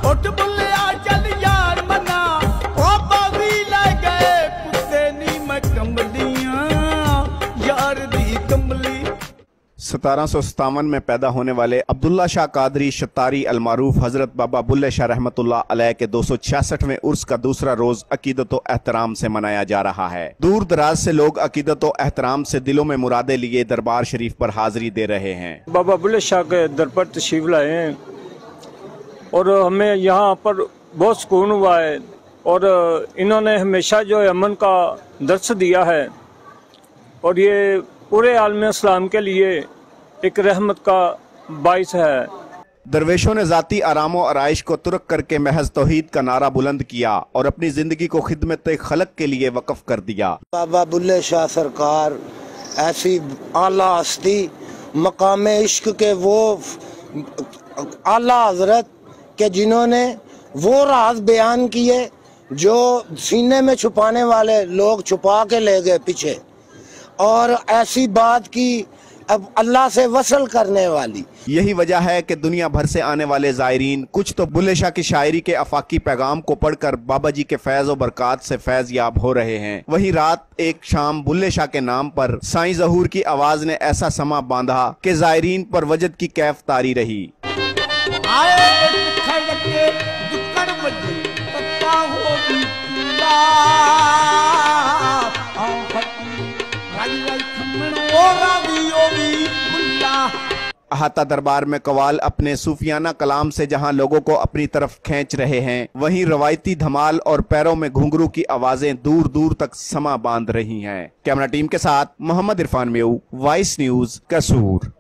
उठ बुलिया चल यार मना पापा भी ले गए कुत्ते नी मैं कमलियां यार दी कमली। 1757 में पैदा होने वाले अब्दुल्ला शाह कादरी शतारी अलमारूफ हजरत बाबा बुल्ले शाह रहमतुल्लाह अलैह के 266वें उर्स का दूसरा रोज अकीदत व एहतराम से मनाया जा रहा है। दूर दराज से लोग अकीदत व एहतराम से दिलों में मुरादे लिए दरबार शरीफ पर हाजिरी दे रहे हैं। बाबा बुल्ले शाह के दर पर तशरीफ लाए हैं और हमें यहाँ पर बहुत सुकून हुआ है और इन्होंने हमेशा जो है अमन का दर्स दिया है और ये पूरे आलम इस्लाम के लिए एक रहमत का बाइस है। दरवेशों ने जाती आराम और आराइश को तुरक करके महज तौहीद का नारा बुलंद किया और अपनी जिंदगी को खिदमत खलक के लिए वक्फ कर दिया। बाबा बुल्ले शाह सरकार ऐसी आला हस्ती मकाम इश्क के वो आला हजरत के जिन्होंने वो राज बयान किए जो सीने में छुपाने वाले लोग छुपा के ले गए पीछे, और ऐसी बात की अब अल्लाह से वसल करने वाली। यही वजह है कि दुनिया भर से आने वाले जायरीन कुछ तो बुल्ले शाह की शायरी के अफाकी पैगाम को पढ़कर बाबा जी के फैज और बरकत से फैज याब हो रहे हैं। वही रात एक शाम बुल्ले शाह के नाम पर साईं ज़हूर की आवाज ने ऐसा समा बांधा कि जायरीन पर वजद की कैफ तारी रही। अहाता दरबार में कवाल अपने सूफियाना कलाम से जहां लोगों को अपनी तरफ खींच रहे हैं, वहीं रवायती धमाल और पैरों में घुंघरू की आवाजें दूर दूर तक समा बांध रही हैं। कैमरा टीम के साथ मोहम्मद इरफान मेऊ, वॉइस न्यूज, कसूर।